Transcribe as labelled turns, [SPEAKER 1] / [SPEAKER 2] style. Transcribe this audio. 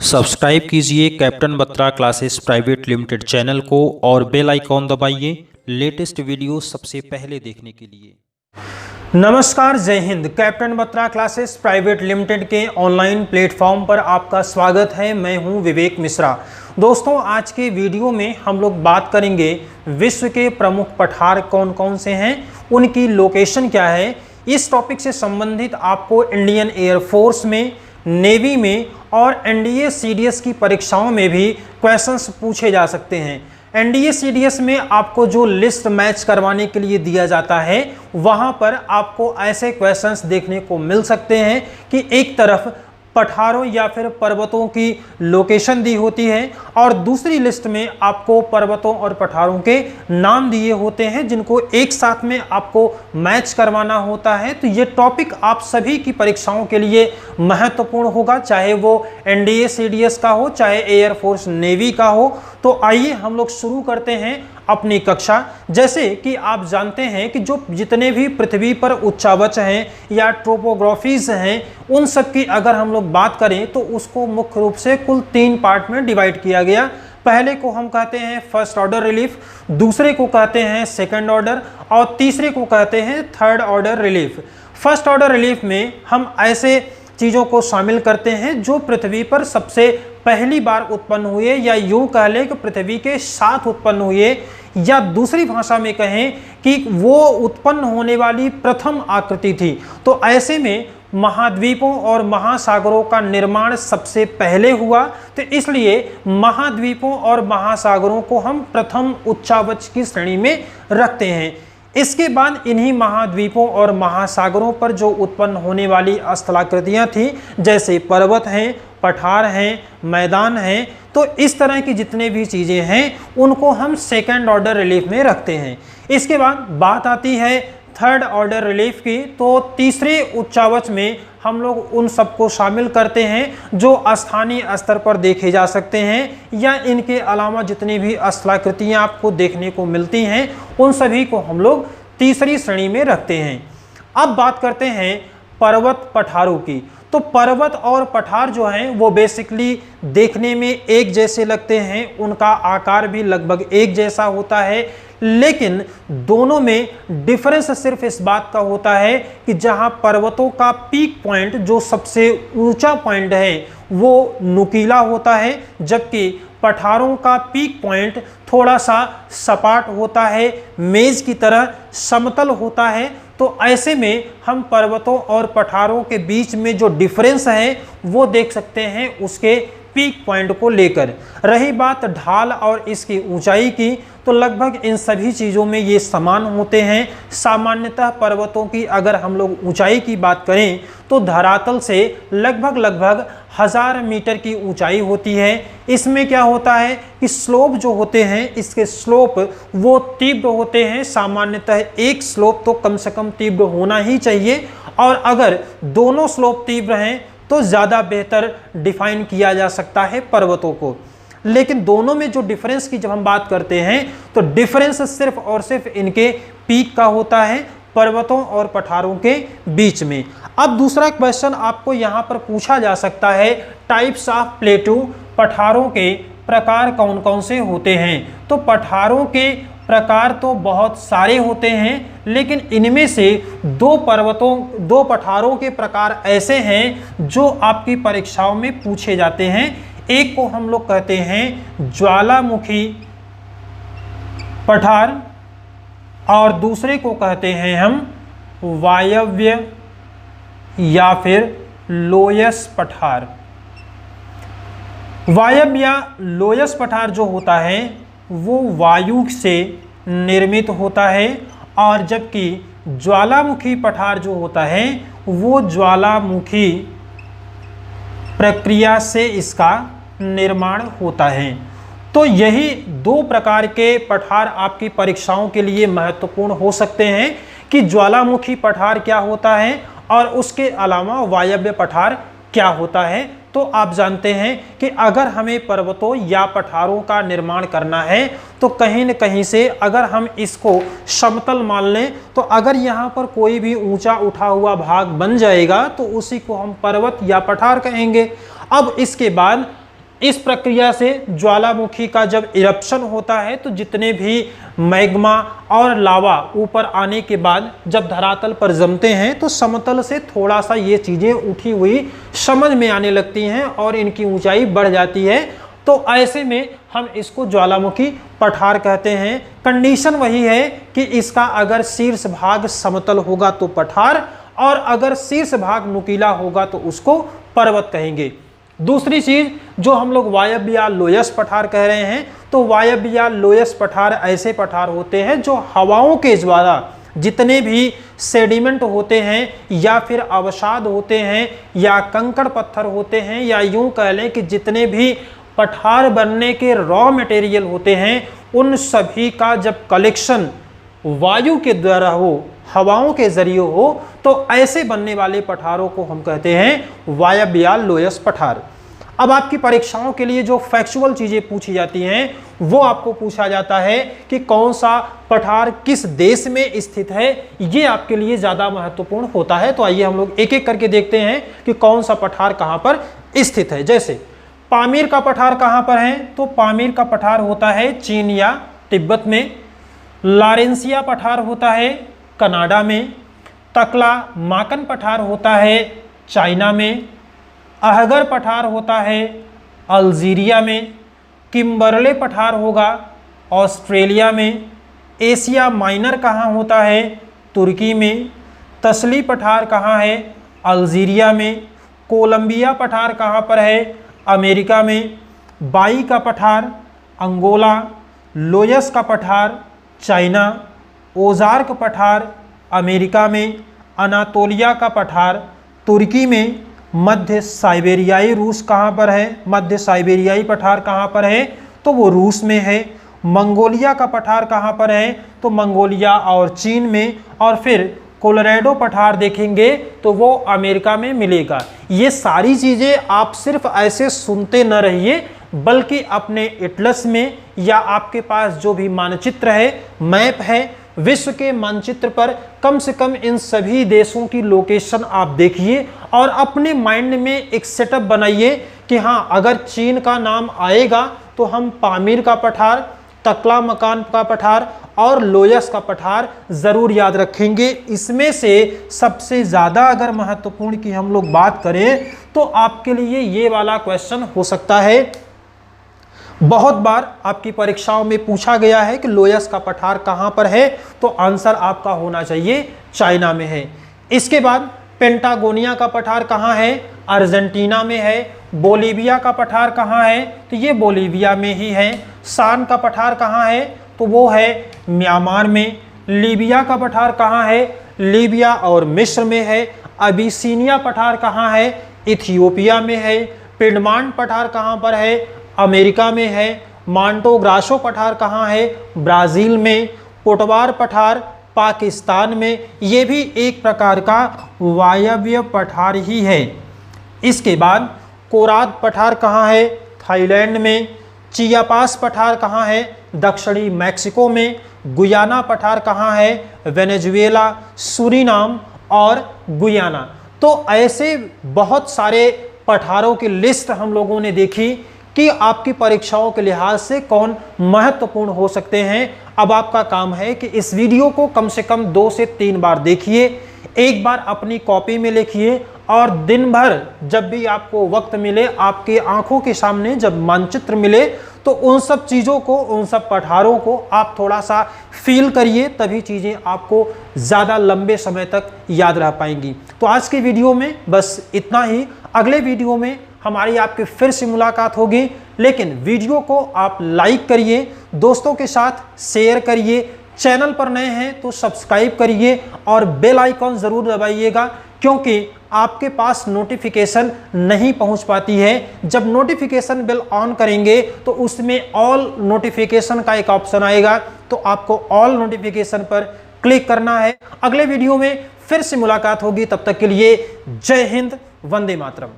[SPEAKER 1] Subscribe कीजिए captain Batra classes private limited channel को और बेल आइकॉन दबाइए लेटेस्ट वीडियो सबसे पहले देखने के लिए।
[SPEAKER 2] नमस्कार, जय Hind. Captain Batra classes private limited के ऑनलाइन प्लेटफॉर्म पर आपका स्वागत है। मैं हूं विवेक मिश्रा। दोस्तों, आज के वीडियो में हम लोग बात करेंगे विश्व के प्रमुख पठार कौन कौन से हैं, उनकी लोकेशन क्या है। इस टॉपिक से संबंधित आपको इंडियन एयरफोर्स में, नेवी में और एनडीए सीडीएस की परीक्षाओं में भी क्वेश्चंस पूछे जा सकते हैं। एनडीए सीडीएस में आपको जो लिस्ट मैच करवाने के लिए दिया जाता है, वहां पर आपको ऐसे क्वेश्चंस देखने को मिल सकते हैं कि एक तरफ पठारों या फिर पर्वतों की लोकेशन दी होती है और दूसरी लिस्ट में आपको पर्वतों और पठारों के नाम दिए होते हैं, जिनको एक साथ में आपको मैच करवाना होता है। तो ये टॉपिक आप सभी की परीक्षाओं के लिए महत्वपूर्ण होगा, चाहे वो एनडीए सीडीएस का हो, चाहे एयरफोर्स नेवी का हो। तो आइए हम लोग शुरू करते हैं अपनी कक्षा। जैसे कि आप जानते हैं कि जो जितने भी पृथ्वी पर उच्चावच हैं या ट्रोपोग्राफीज हैं, उन सब की अगर हम लोग बात करें तो उसको मुख्य रूप से कुल 3 पार्ट में डिवाइड किया गया। पहले को हम कहते हैं फर्स्ट ऑर्डर रिलीफ, दूसरे को कहते हैं सेकंड ऑर्डर और तीसरे को कहते हैं third order relief. First order relief में हम ऐसे चीज़ों को शामिल करते हैं जो पृथ्वी पर सबसे पहली बार उत्पन्न हुए, या यूं कह लें कि पृथ्वी के साथ उत्पन्न हुए, या दूसरी भाषा में कहें कि वो उत्पन्न होने वाली प्रथम आकृति थी। तो ऐसे में महाद्वीपों और महासागरों का निर्माण सबसे पहले हुआ, तो इसलिए महाद्वीपों और महासागरों को हम प्रथम उच्चावच की श्रेणी में रखते हैं। इसके बाद इन्हीं महाद्वीपों और महासागरों पर जो उत्पन्न होने वाली स्थलाकृतियां थी, जैसे पर्वत हैं, पठार हैं, मैदान हैं, तो इस तरह की जितने भी चीज़ें हैं उनको हम सेकंड ऑर्डर रिलीफ में रखते हैं। इसके बाद बात आती है थर्ड ऑर्डर रिलीफ की। तो तीसरे उच्चावच में हम लोग उन सबको शामिल करते हैं जो स्थानीय स्तर पर देखे जा सकते हैं, या इनके अलावा जितनी भी स्थलाकृतियाँ आपको देखने को मिलती हैं उन सभी को हम लोग तीसरी श्रेणी में रखते हैं। अब बात करते हैं पर्वत पठारों की। तो पर्वत और पठार जो हैं वो बेसिकली देखने में एक जैसे लगते हैं, उनका आकार भी लगभग एक जैसा होता है, लेकिन दोनों में डिफरेंस सिर्फ इस बात का होता है कि जहां पर्वतों का पीक पॉइंट, जो सबसे ऊंचा पॉइंट है, वो नुकीला होता है, जबकि पठारों का पीक पॉइंट थोड़ा सा सपाट होता है, मेज की तरह समतल होता है। तो ऐसे में हम पर्वतों और पठारों के बीच में जो डिफरेंस है वो देख सकते हैं उसके पीक पॉइंट को लेकर। रही बात ढाल और इसकी ऊंचाई की, तो लगभग इन सभी चीज़ों में ये समान होते हैं। सामान्यतः पर्वतों की अगर हम लोग ऊंचाई की बात करें तो धरातल से लगभग 1000 मीटर की ऊंचाई होती है। इसमें क्या होता है कि स्लोप जो होते हैं, इसके स्लोप वो तीव्र होते हैं। सामान्यतः एक स्लोप तो कम से कम तीव्र होना ही चाहिए, और अगर दोनों स्लोप तीव्र हैं तो ज़्यादा बेहतर डिफाइन किया जा सकता है पर्वतों को। लेकिन दोनों में जो डिफरेंस की जब हम बात करते हैं तो डिफरेंस सिर्फ और सिर्फ इनके पीक का होता है, पर्वतों और पठारों के बीच में। अब दूसरा क्वेश्चन आपको यहाँ पर पूछा जा सकता है, टाइप्स ऑफ प्लेटू, पठारों के प्रकार कौन कौन से होते हैं। तो पठारों के प्रकार तो बहुत सारे होते हैं, लेकिन इनमें से दो पठारों के प्रकार ऐसे हैं जो आपकी परीक्षाओं में पूछे जाते हैं। एक को हम लोग कहते हैं ज्वालामुखी पठार और दूसरे को कहते हैं हम वायव्य या फिर लोयस पठार। वायव्य या लोयस पठार जो होता है वो वायु से निर्मित होता है, और जबकि ज्वालामुखी पठार जो होता है वो ज्वालामुखी प्रक्रिया से इसका निर्माण होता है। तो यही 2 प्रकार के पठार आपकी परीक्षाओं के लिए महत्वपूर्ण हो सकते हैं कि ज्वालामुखी पठार क्या होता है और उसके अलावा वायव्य पठार क्या होता है। तो आप जानते हैं कि अगर हमें पर्वतों या पठारों का निर्माण करना है तो कहीं न कहीं से अगर हम इसको समतल मान लें, तो अगर यहाँ पर कोई भी ऊंचा उठा हुआ भाग बन जाएगा तो उसी को हम पर्वत या पठार कहेंगे। अब इसके बाद इस प्रक्रिया से ज्वालामुखी का जब इरप्शन होता है तो जितने भी मैग्मा और लावा ऊपर आने के बाद जब धरातल पर जमते हैं तो समतल से थोड़ा सा ये चीज़ें उठी हुई समझ में आने लगती हैं और इनकी ऊंचाई बढ़ जाती है। तो ऐसे में हम इसको ज्वालामुखी पठार कहते हैं। कंडीशन वही है कि इसका अगर शीर्ष भाग समतल होगा तो पठार, और अगर शीर्ष भाग नुकीला होगा तो उसको पर्वत कहेंगे। दूसरी चीज जो हम लोग वायव्य या लोयस पठार कह रहे हैं, तो वायव्य या लोयस पठार ऐसे पठार होते हैं जो हवाओं के द्वारा जितने भी सेडिमेंट होते हैं या फिर अवसाद होते हैं या कंकड़ पत्थर होते हैं या यूं कह लें कि जितने भी पठार बनने के रॉ मटेरियल होते हैं उन सभी का जब कलेक्शन वायु के द्वारा हो, हवाओं के जरिए हो, तो ऐसे बनने वाले पठारों को हम कहते हैं वायव्य या लोयस पठार। अब आपकी परीक्षाओं के लिए जो फैक्चुअल चीजें पूछी जाती हैं वो आपको पूछा जाता है कि कौन सा पठार किस देश में स्थित है, ये आपके लिए ज्यादा महत्वपूर्ण होता है। तो आइए हम लोग एक एक करके देखते हैं कि कौन सा पठार कहां पर स्थित है। जैसे पामीर का पठार कहां पर है, तो पामीर का पठार होता है चीन या तिब्बत में। लारेंसिया पठार होता है कनाडा में। तकला माकन पठार होता है चाइना में। अहगर पठार होता है अल्जीरिया में। किम्बरले पठार होगा ऑस्ट्रेलिया में। एशिया माइनर कहाँ होता है, तुर्की में। तसली पठार कहाँ है, अल्जीरिया में। कोलंबिया पठार कहाँ पर है, अमेरिका में। बाई का पठार अंगोला। लोयस का पठार चाइना। ओजार्क पठार अमेरिका में। अनातोलिया का पठार तुर्की में। मध्य साइबेरियाई रूस कहाँ पर है, मध्य साइबेरियाई पठार कहाँ पर है, तो वो रूस में है। मंगोलिया का पठार कहाँ पर है, तो मंगोलिया और चीन में। और फिर कोलोराडो पठार देखेंगे तो वो अमेरिका में मिलेगा। ये सारी चीज़ें आप सिर्फ ऐसे सुनते न रहिए, बल्कि अपने एटलस में या आपके पास जो भी मानचित्र है, मैप है, विश्व के मानचित्र पर कम से कम इन सभी देशों की लोकेशन आप देखिए और अपने माइंड में एक सेटअप बनाइए कि हाँ, अगर चीन का नाम आएगा तो हम पामीर का पठार, तकला मकान का पठार और लोयस का पठार ज़रूर याद रखेंगे। इसमें से सबसे ज़्यादा अगर महत्वपूर्ण की हम लोग बात करें तो आपके लिए ये वाला क्वेश्चन हो सकता है। बहुत बार आपकी परीक्षाओं में पूछा गया है कि लोयस का पठार कहाँ पर है, तो आंसर आपका होना चाहिए चाइना में है। इसके बाद पेंटागोनिया का पठार कहाँ है, अर्जेंटीना में है। बोलीविया का पठार कहाँ है, तो ये बोलीविया में ही है। सान का पठार कहाँ है, तो वो है म्यांमार में। लीबिया का पठार कहाँ है, लीबिया और मिस्र में है। अबिसिनिया पठार कहाँ है, इथियोपिया में है। पिडमांट पठार कहाँ पर है, अमेरिका में है। मांटो ग्रासो पठार कहाँ है, ब्राज़ील में। पोटवार पठार पाकिस्तान में। ये भी एक प्रकार का वायव्य पठार ही है। इसके बाद कोराद पठार कहाँ है, थाईलैंड में। चियापास पठार कहाँ है, दक्षिणी मैक्सिको में। गुयाना पठार कहाँ है, वेनेजुएला, सूरीनाम और गुयाना। तो ऐसे बहुत सारे पठारों की लिस्ट हम लोगों ने देखी कि आपकी परीक्षाओं के लिहाज से कौन महत्वपूर्ण हो सकते हैं। अब आपका काम है कि इस वीडियो को कम से कम 2 से 3 बार देखिए, एक बार अपनी कॉपी में लिखिए और दिन भर जब भी आपको वक्त मिले, आपके आंखों के सामने जब मानचित्र मिले, तो उन सब चीज़ों को, उन सब पठारों को आप थोड़ा सा फील करिए, तभी चीज़ें आपको ज़्यादा लंबे समय तक याद रह पाएंगी। तो आज की वीडियो में बस इतना ही। अगले वीडियो में हमारी आपकी फिर से मुलाकात होगी, लेकिन वीडियो को आप लाइक करिए, दोस्तों के साथ शेयर करिए, चैनल पर नए हैं तो सब्सक्राइब करिए और बेल आइकॉन ज़रूर दबाइएगा, क्योंकि आपके पास नोटिफिकेशन नहीं पहुंच पाती है। जब नोटिफिकेशन बेल ऑन करेंगे तो उसमें ऑल नोटिफिकेशन का एक ऑप्शन आएगा, तो आपको ऑल नोटिफिकेशन पर क्लिक करना है। अगले वीडियो में फिर से मुलाकात होगी, तब तक के लिए जय हिंद, वंदे मातरम।